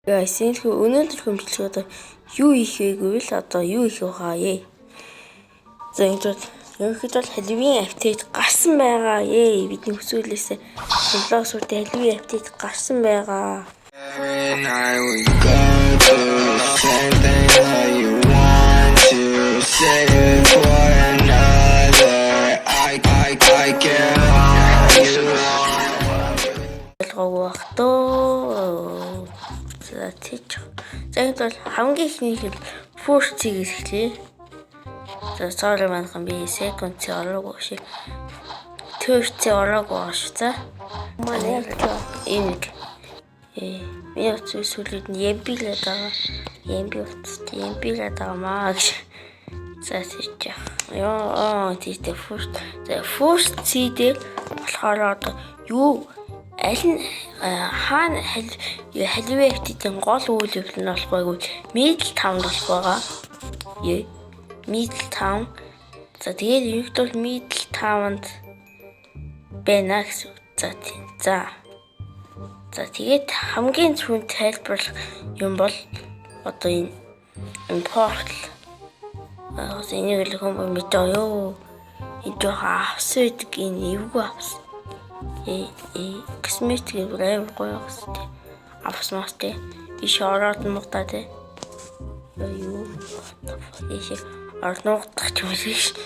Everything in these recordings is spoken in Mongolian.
Guys, өнөөдөр хэмжлэг одоо юу хийх вэ гэвэл одоо юу хийх вэ ээ. За ерөнхийдөө Halloween апдейт гарсан байгаа ээ. Бидний хүсүүлээсээ блог сүртэй Halloween апдейт гарсан байгаа. За энэ бол хамгийн ихний хэл first-ийг эхлэе. За sorry манайхан би second-ийг ороогүй шиг. Third-ийг ороогүй шүү. За. Манай энэ яа зүйлсүүд нь ямбилаад байгаа. Ямбилаад байгаа маа гэж. За тийч. Яа тийтэй first. За first CD болохоор одоо юу аль нь хаана Halloween апдейтийн гол үйл явдал нь болох байггүй Middle Town болох байгаа. Middle Town. За тэгээд ерөнхийдөө Middle Town-д байна гэсэн. За тэгээд хамгийн түрүүнд тайлбарлах юм бол одоо энэ portal. Энийг л хүмүүс мэдээ ёо. Энэ авсан гэдэг энэ эвгүй авсан. Косметик брэм гоё гэсэн. Авсмаас тэ. Иш ороод нутаа тэ. Юу. Иш орногдох ч юм шиг.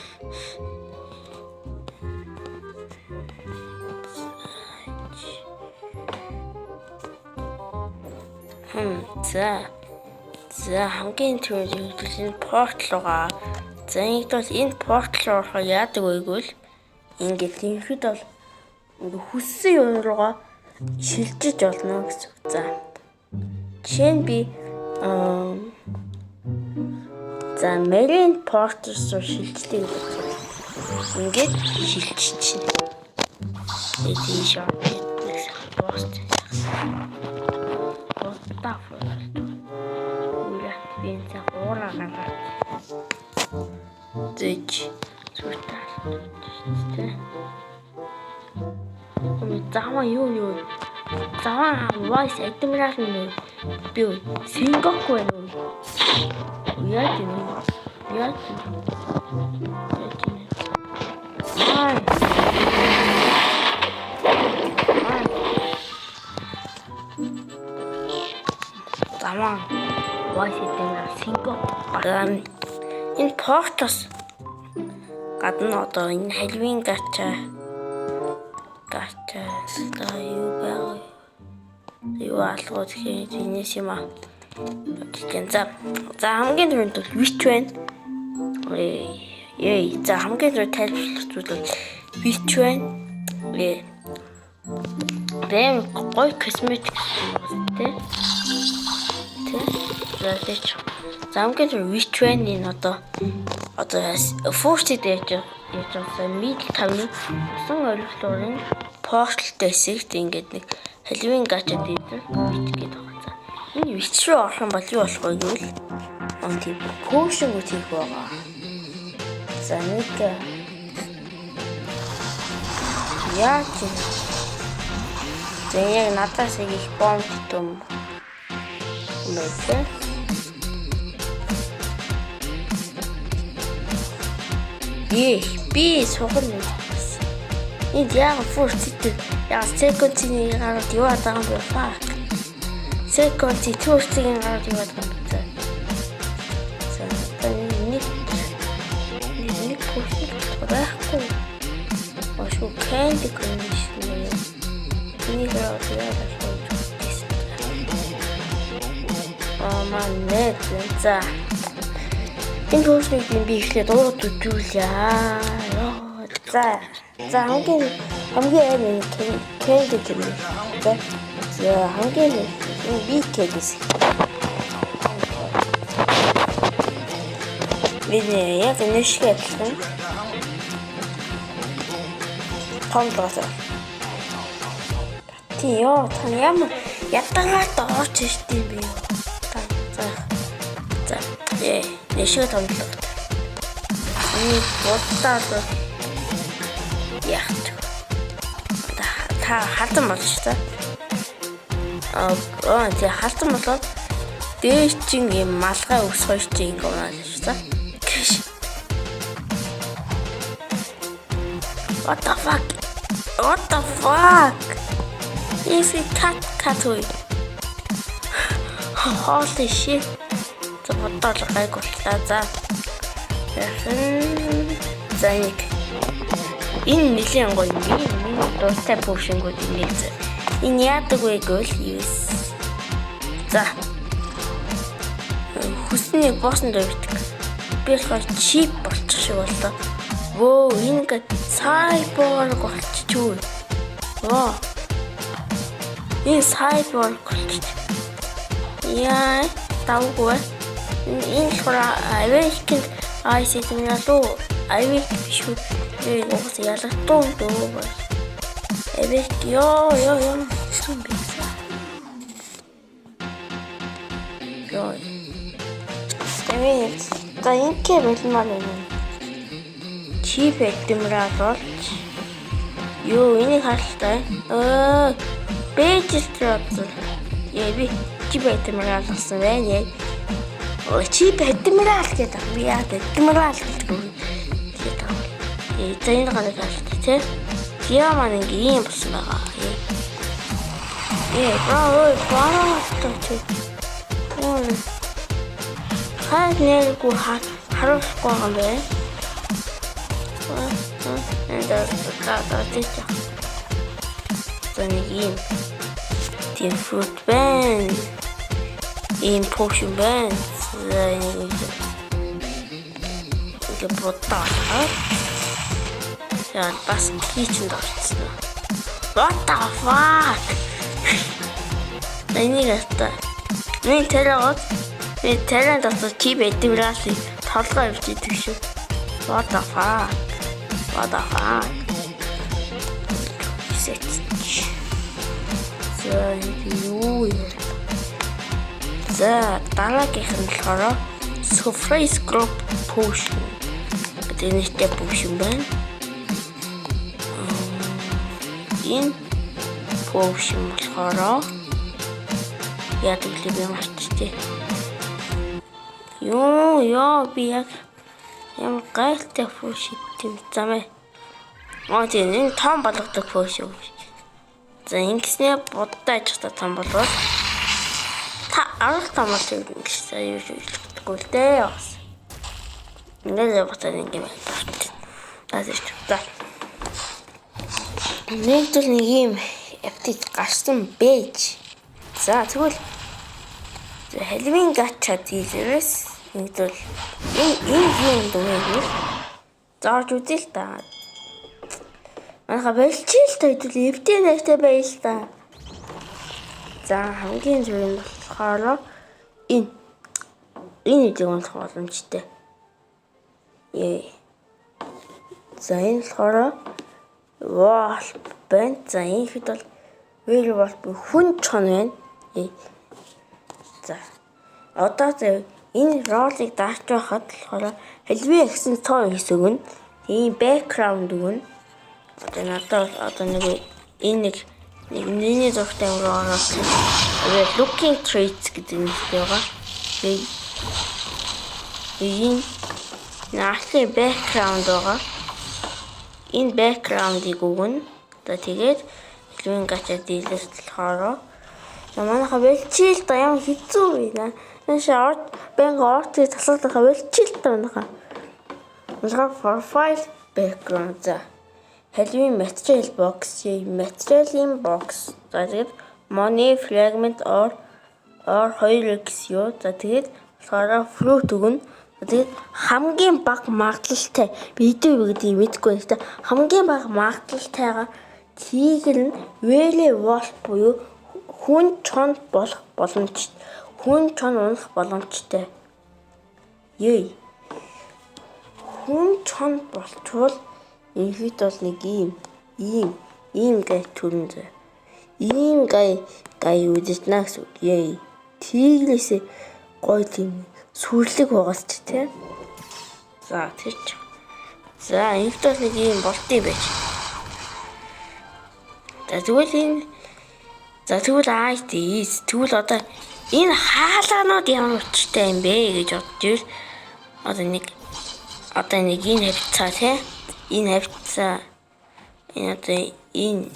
За хамгийн түрүүнд энэ портал байгаа. За энэ портал руу яадаг вэ гэвэл ингээд тиймхэд бол хүссэн юм руугаа шилжиж болно гэсэн. За. Жишээ нь би за Marine Portals руу шилждэг гэж байна. Ингээд шилжиж чинь. Энэ шоу пост. Бинца уура гараад. Зэч зүртаа. Заваа юу? Заваа voice admiral нь би Сингапур байна уу? Яа тийм. Заваа voice admiral Сингапур. Энэ портос гадна одоо энэ Halloween гачаа юу байгаа юу алгууд хийх энэс юм аа. За хамгийн түрүүнд бол Witch байна. За хамгийн түрүүнд тайлбарлах зүйл бол Witch байна. Бэм гоё косметик тэ. За тийч. За хамгийн түрүүнд Witch байна. Энэ одоо first дээр яаж Middle Town-ы усан ойлголтоор порталтай хэсэгт ингээд нэг Halloween гаджет дээр Witch гэдэг байгаа. Энэ Witch руу орох юм бол юу болох вэ гэвэл тийм potion үтих байгаа. За нэг яа чи за яг надаас их бомб том мэтэ би сухар нэг байсан. Энд яг first-ийг яг second-ийг гараад юу адаан бэ фак. Second-ийг third-ийг гараад юу адаан бэ. За нэг potion байхгүй. Ошо candy condition. Энийг яг манай за энэ potion-ийг би ихлээр дууд үзүүлээ. За хамгийн амар candy гэмээр. За хамгийн би кэгс. Миний яг нэшгээ адилхан. Томлоосоо. Тийё, та ямар ятагаад орж ирсэн юм бэ? За. Нэшгээ томлоо. Ini бодтаад яах вэ? Та хатан болж та. тий халтан болоод дээш чин юм малгай ус хоёр чи ингэ унаад шүү. What the fuck? Is it cat way? Holy shit. What the гайг боллаа. За нэг энэ нэлийн гоё юм. Дуртай пушингууд нэг зэ. Энэ яадаг вэ гэвэл юу? За. Хүсний боссон дэвтг. Би болохоор чип болчих шиг боллоо. Вөө, энэ ингээд сайборг болчих юу? Воо. Энэ сайборг болчих. Яа, тавгүй. Энэ болохоор American IC гэнэлүү. Авиг биш үү? Энэ уус ялгтуу дөө. Авиг ёо. Сүм би. Ёо. Тэвээ. За инкэ болмаар байна. Чип эдэмраа болж. Юу энийг харалтай. Бэжэлтрээд. Яви чип эдэмраа болсон байна. Чип эдэмраа гэдэг би яа эдэмраа гэдэг. За энэ гараад байна тий. Яа маань ийм болсон байгаа. Баа тий. Нэргүй харуулахгүй юм бэ? ийм тийм fruit band, ийм potion band, ингэ ботаа. Яа бас кичэнд орсон. What the fuck? Энийг та. Нэг тэрэн дотор чип эдэмраасын толгой явж идэг шүү. What the fuck? За дараагийнх нь болохоор Surprise Group Potion гэдэг нэртэй potion байна. Энэ potion болохоор яадаг л юм арчтэй. Ёо би яг ямар гайхалтай potion тийм замаа. Тийм энэ том болгодог potion. За ингэснээр будтай ажихта том болвол та арга тамаас ингэсэн юу хэлэхгүй л дээ. Ингээд бодсон юм байна. За. Нэг ийм апдейт гарсан байж. За тэгвэл Halloween gacha дилээс нэгдвэл энэ юм дөө. Зааж үзээ л та. Манайха болчих л та хэдүүл эвдээ найртай байл л та. За хамгийн зөв нь болохоор энэ үеийг унах боломжтой. За энэ болохоор Wolf байна. За энэ хэд бол Werewolf хүн чон байна. За одоо энэ ролыг дааж байхад болохоор Halloween гэсэн цоо хэсэг нь ийм background өгнө. Одоо нэг миний зургтай ороод looking traits гэдэг юм байгаа. Энэ наашны background байгаа. Энэ background-ийг өгнө. Одоо тэгээд Halloween gacha дилээс болохоор манайха болчихил та ямар хэцүү вэ? Нашаа орт тасалдахаа болчихил та манайха. Манайха profile background за. Halloween material box, material in box. За тэгээд money fragment or 2x юу. За тэгээд болохоор fruit өгнө. Тэгээд хамгийн бага магадлалтай видео гэдэг юм мэдгүй байна. Хамгийн бага магадлалтайгаар тигэр нь werewolf буюу хүн чон болох боломжтой. Хүн чон унах боломжтой. Хүн чон болчвол энэхэд бол нэг ийм гай төрөн зэ. Ийм гай үдэтнэ гэсэн үг. Тигрээс гой тийм сүрлэг байгаас ч тийм. За тийч. За энэхэд бол нэг ийм болт юм байж. За тэгвэл энэ За тэгвэл IDs тэгвэл одоо энэ хаалганууд ямар учиртай юм бэ гэж бодож ивэл одоо нэг энэ хавцаа тий энэ хавцаа энэ одоо энэ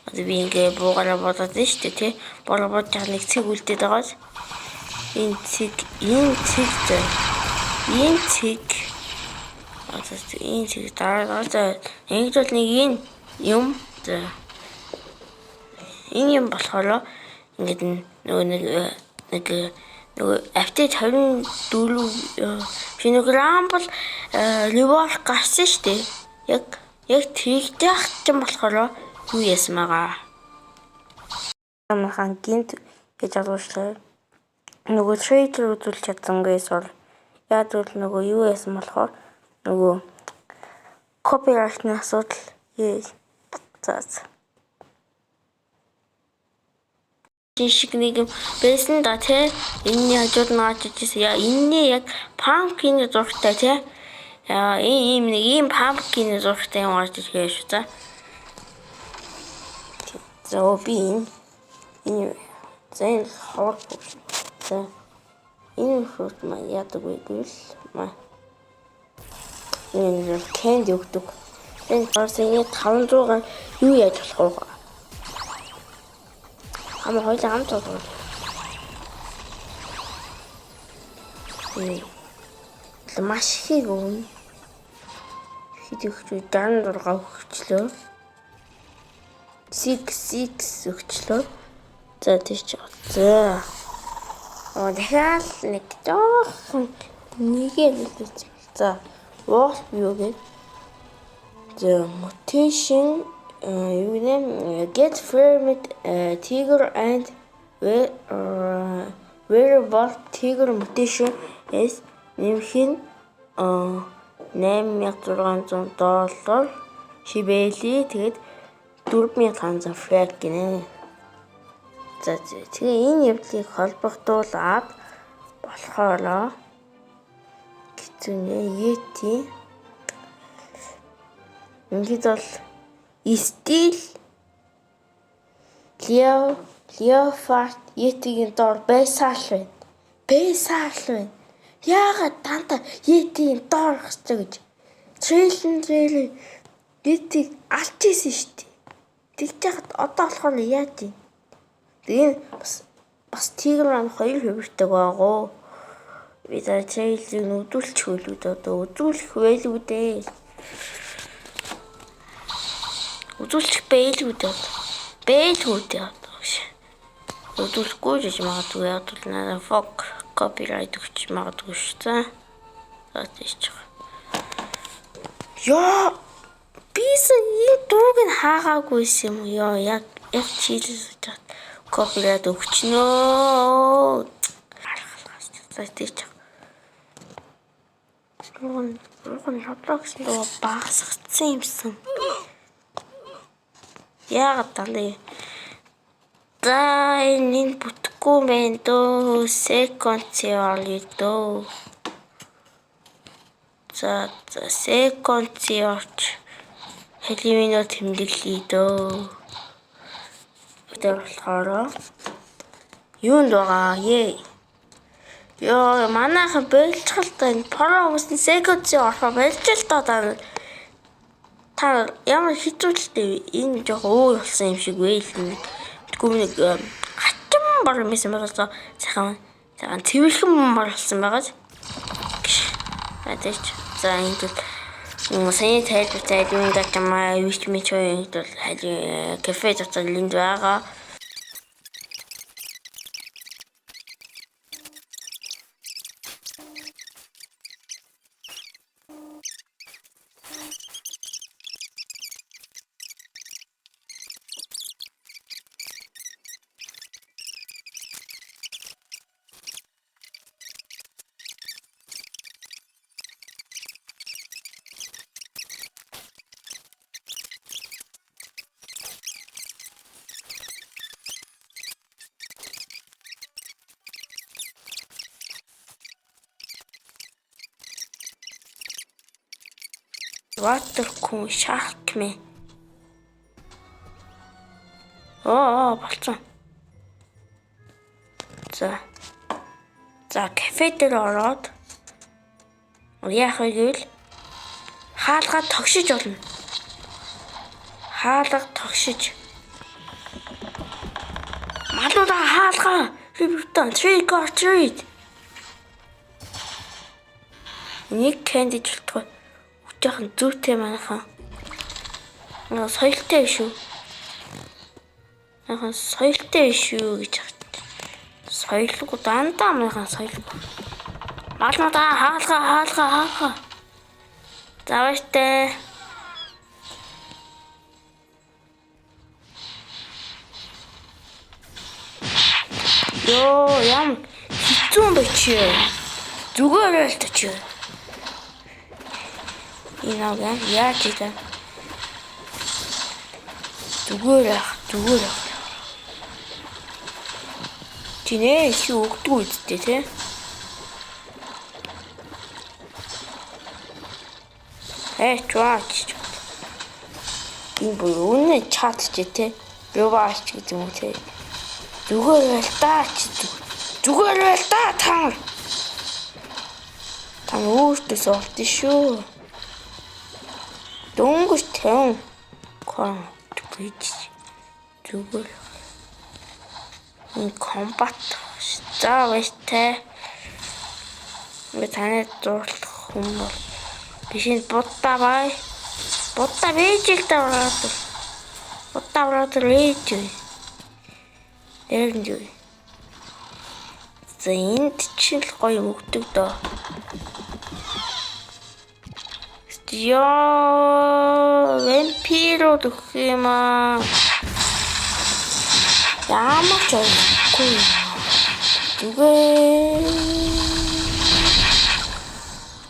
одоо би ингээ буугараа бодоод байна шүү дээ тий буугараа бодож байгаа нэг цэг үлдээд байгааз энэ цэг дараа за ингэж бол нэг энэ юм за энэ юм болохоор ингээд нөгөө апдейт 24 финограм бол револ гарсан шүү дээ. Яг тэгдэх юм болохоор юу яасан байгаа. Амхан гинт гэж алуулчлаа. Нөгөө трейдер үзүүлж чадсангүйс бол яг л нөгөө юу яасан болохоор нөгөө копирайтны асуудал за шиг нэг юм байсан да тий энэний хажууд нь гарч ижсэн яа энэний яг пампкин зургтай тий ийм пампкин зургтай юм гарч ирэх шүү за би энэ зэн хавар за энэ fruit маа яадаг вэ гэвэл энэ candy өгдөг энэ гарсан 500-аар юу яаж болох вэ 아마 거의 다 함정 거든. 마시고 희득주 다른 데로 가고 그члөө. 6 өгчлөө. За тийч. За. дахиад нэг жоохон нэгээр үлдээч. За. Wasp юу гэдэг. The mutation get Fermit Tiger and Werewolf Tiger mutation is нэмэх нь $8,600 шибэли тэгээд $4,500 фраг гинэ. За тэгээ энэ явдлыг холбогдуулаад болохоор гитүнэ Yeti ингээд бол стил Leopard Yeti-гийн доор байсаал байна. Яагаад дандаа Yeti-гийн доор гарч гэж трейлер Yeti алж ийсэн шүү дээ. Тэгж яхад одоо болохоор яаж юм? Тэгээ бас тигр ам хоёр хөвөртэй байгоо. Би за трейлерыг нүдүүлчих үлүүд одоо үзүүлэх байлгүй дээ. Үзүүлчих байлгүй дээ. Үзүүлэхгүй гэж магадгүй яг л надад copyright өгч магадгүй шүү. За тийч. Яа бисэн энэ дууг нь хаагаагүйсэн юм ёо яг чийлж чад copyright өгчнөө. За тийч. Рууган хаврагс доо багасгацсан юмсан. Яагаад таны за энэ бүтэхгүй байна дөө секвенциал дөө. За секвенциалч хэлминөө тэмдэглэе дөө. Тэр болохоор юунд байгаа ёо манайхан бэлчгэлтэй про өгсөн секвенциал болж л доо та ямар хитүүлтэй энэ жоохон өөр болсон юм шиг вэ л нэг хатан бар юмсэн байгаа цахан твэрхэн болсон байгаа. Атэж за энэ саяны тайлбартай юм датамаа юуч мичөө энэ бол кафе дотор линд байгаа. Water kun shark me. болцсон. За кафе дээр ороод яах вэ гэвэл хаалгаа тогшиж олно. Хаалга тогшиж. Малуудаа хаалгаа. Trick or treat. Нэг candy жолтгоо. Өчөөхөн зүйтэй манайхан. Соёлтой шүү. Манайхан соёлтой шүү гэж хат. Соёлгүй дандаа манайхан соёлгүй. Малуудаа хаалгаа. Завштай. Ёо, ям хэцүү юм бэ чи. Зүгээр л та чи. Инаагаа яаж ийдэ. Зүгээр ах. Чинээ чи өгдөг үсттэй те. Чууч. Энэ бүнэ чатч те. Роваач гэдэг юм те. Зүгээр л та та. Та өөртөө солт шүү. Дөнгөж тэн. Кон бич. Зүгээр. Энэ комбат. За вэстэй. Ми танай дурлах хүн бол бишин будта бай. Будта бийжиг тавраад. Будта аваад рэж. Эрэнжүү. За энд чинь л гоё өгдөг дөө. Вампиро гэх юм аа. Ямар ч ойхгүй. Зүгээр.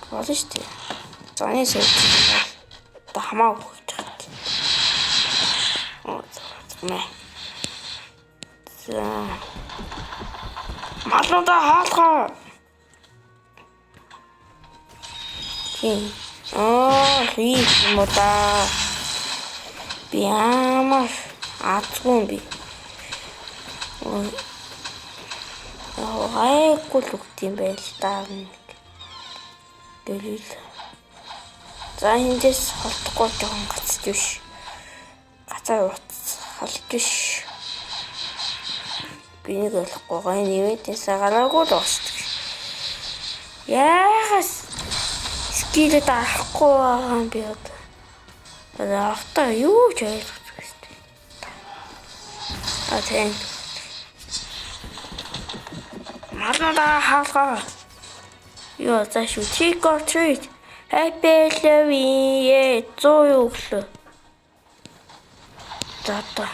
Болно шүү дээ. Заны сүйт. Та хамаагүй гэж байна. За. Малуудаа хаалгаа. Рис юм уу та. Би ямар атгүй би. Гайгүй л үгт юм байл та. Гэлээ. За эндээс холдохгүй жоохон гацж биш. Гацаа утас халж биш. Би нэг болохгүй гай нэмэтээс гараагүй л уусдаг. Яагаас скилэд арахгүй байгаа юм би одоо. Автаа юу ч ойлгохгүй байна. Тийм. Малнаа хаалгаа. Юу зааш үү? Trick or treat. Happy Halloween. 100 юу өглөө. За та.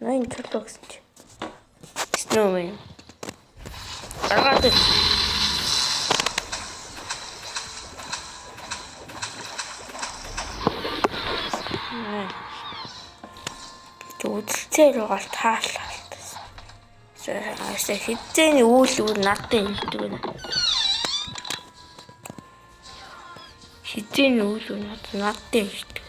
Найн төлөг гэж. Snowman. Аргаад. Үзэлцээр гал таалаа. Яасан хизээний үйл надтай хэлдэг байна. Хизээний үйл надтай хэлдэг.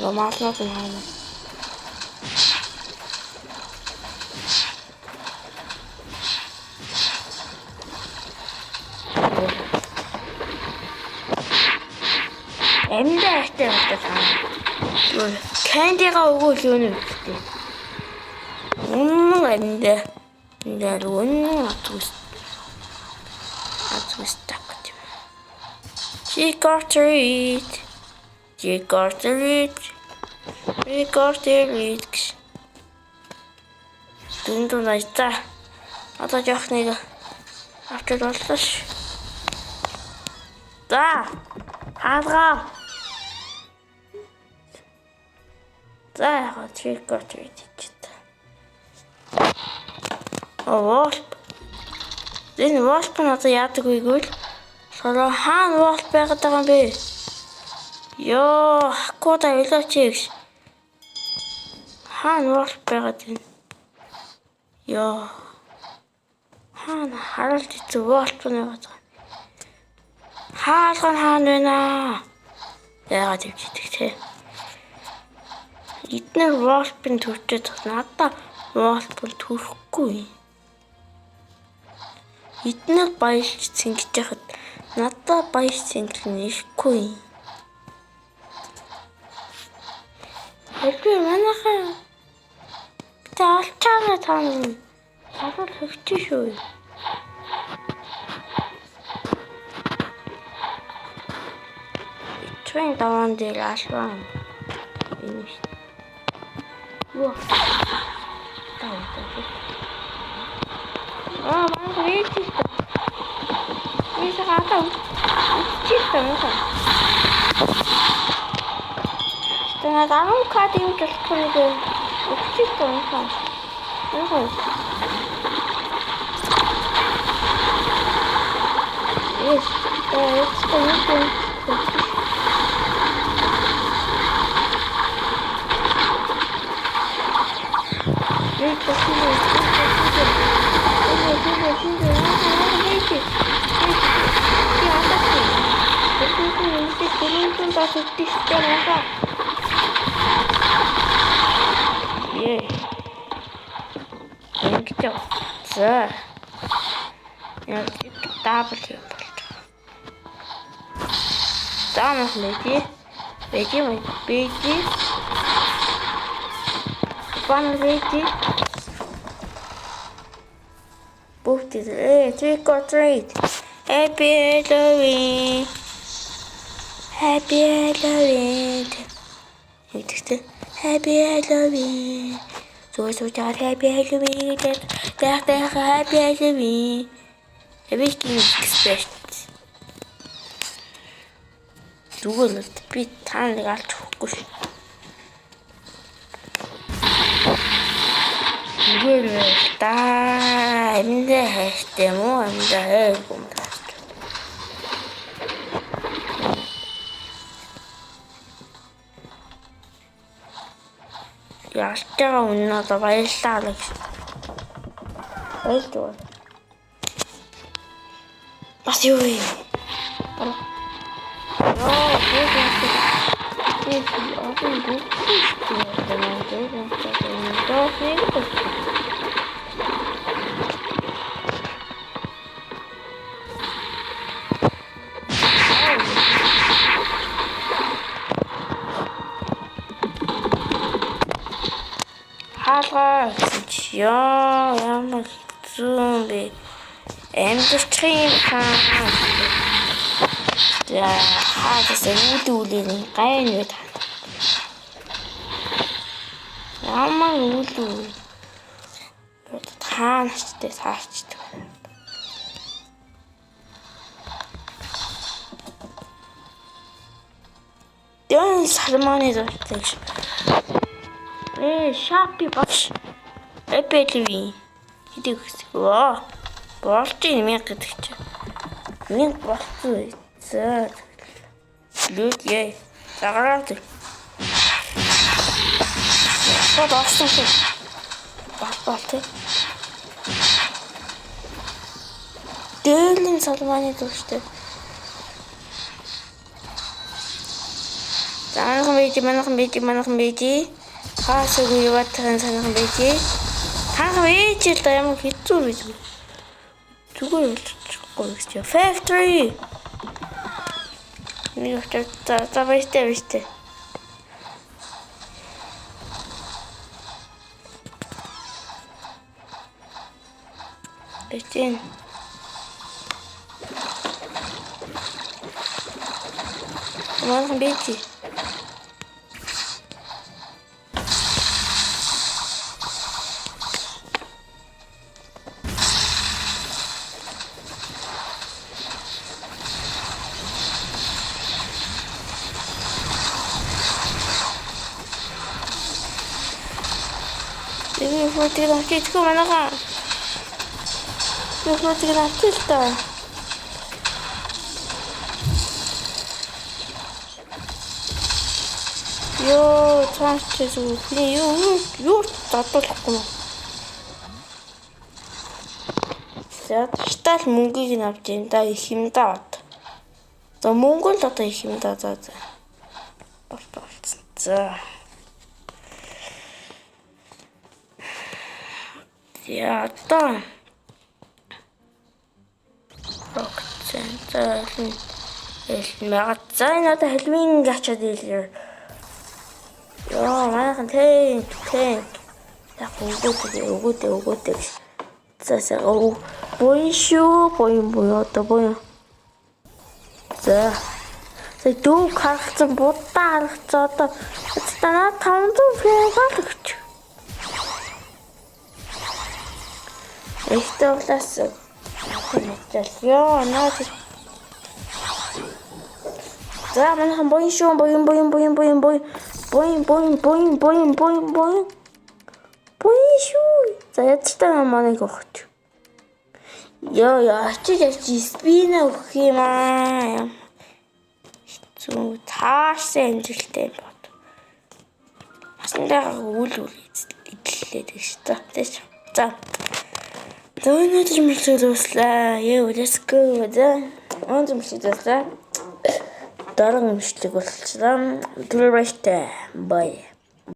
Ромаснууд нь хаана? Эмдэ ахтай байна. Кандига өгөөл юу нэ? Эмдэ. Ингээд үнэн атгүйс. Так гэв. Trick or treat. Trick or treat. Trick or treat. Дүндүү найзаа. Одоо жоох нэг авчид боллоо ш. За. Хаалгаа. За яа trick or treat гэж. Волт. Энэ волт надад яадаг вэ гэвэл сороо хаана волт байгаад байгаа юм бэ? Ёо, хакуда илүүчигш. Хаана волт байгаад байна? Ёо. Хаана харалт зүгөөлтөний байгаа. Хаалга нь хаана вэ наа? Яагаад ивчдэг те? Эдгээр волпын төрчөд надаа волпын төрөхгүй. Эдгээр баялж цэнгэж яхад надаа баяж цэнгэл нэхгүй. Хэвээ манайхаа тэ алчаараа таана. Савал хөвчөө шүү. Ичвэн даван дээр алваа. Энэ шүү. Юу? Манай вэйчтэй. Вэйс хатаа. Чистэ мөн. Тэна гарам кад юм гэлтгэнэ. Чистэ мөн. Yes, it's connected. Tamam lady. Baby. One lady. Both is trick or treat. Happy Halloween. Happy Halloween. Happy Halloween. So happy Halloween. Happy Halloween. Everything is expressed. Зүгээр л би тааныг алж өгөхгүй шүү. Зүгээр л да эмдээ хайртай юм уу? Эмдээ хайргүй юм даа. Яалтайгаа үнэн одоо баярлалаа гэж. Баярлалаа. Бас юу вэ? Хаалгаа ямар хэцүү бэ? Амьдрахын хаа. За хаадасаа үүдүүлээ гайн вэ та. Ямар үүдүү. Таанчтай цаачдаг. Дээн сарманы зортой. Шапи баш. Эпэлви. Хэдэг өсгөө. Болж юм гэдэг чинь. Нэг болцсон. За. Лүт яа. Загараад. Баасан шүү. Баалтай. Дээн сарманы зортой. Манайхан бийти. Хаасгүй яваатан санах бийти. Хаа вээжил та ямар хэцүү вэ? Зүгээр болчихгүй гэж. Factory. Нэг та биштэй. Бэтэн. Манайхан бийти. Фотог авчихгүй манайхаа. Фотог авчих та. Ёо, цааш зүг. Юу татуулахгүй. За тагтаал мөнгийг нь авч юм да их юм да. За мөнгө л одоо их юм да. За. Болцсон. За. Я одоо за энэ одоо хэлмийн гачаад ийлээ. Яа, манайхан тэнк. Яг өгөөдөө. За буян шүү. Одоо буян. За дүү харагцсан будаа харагцсан одоо танаа 500 франк өгч. Эхтэй улаас яа наад. За манайхан буян шүү. Буян шүү. За ядчтай манайг өгч. Яа чи спина өгөх юм аа. Зүг таашсан амжилттай бод. Асандаа үл идэллээ гэж та. За. Өнөөдөр мэлчээ дуслаа. Let's go. За. Өнөөдөр мэлчээ дуслаа. Дараа мэлчээ болчихлоо. Түлхүүртэй. Bye.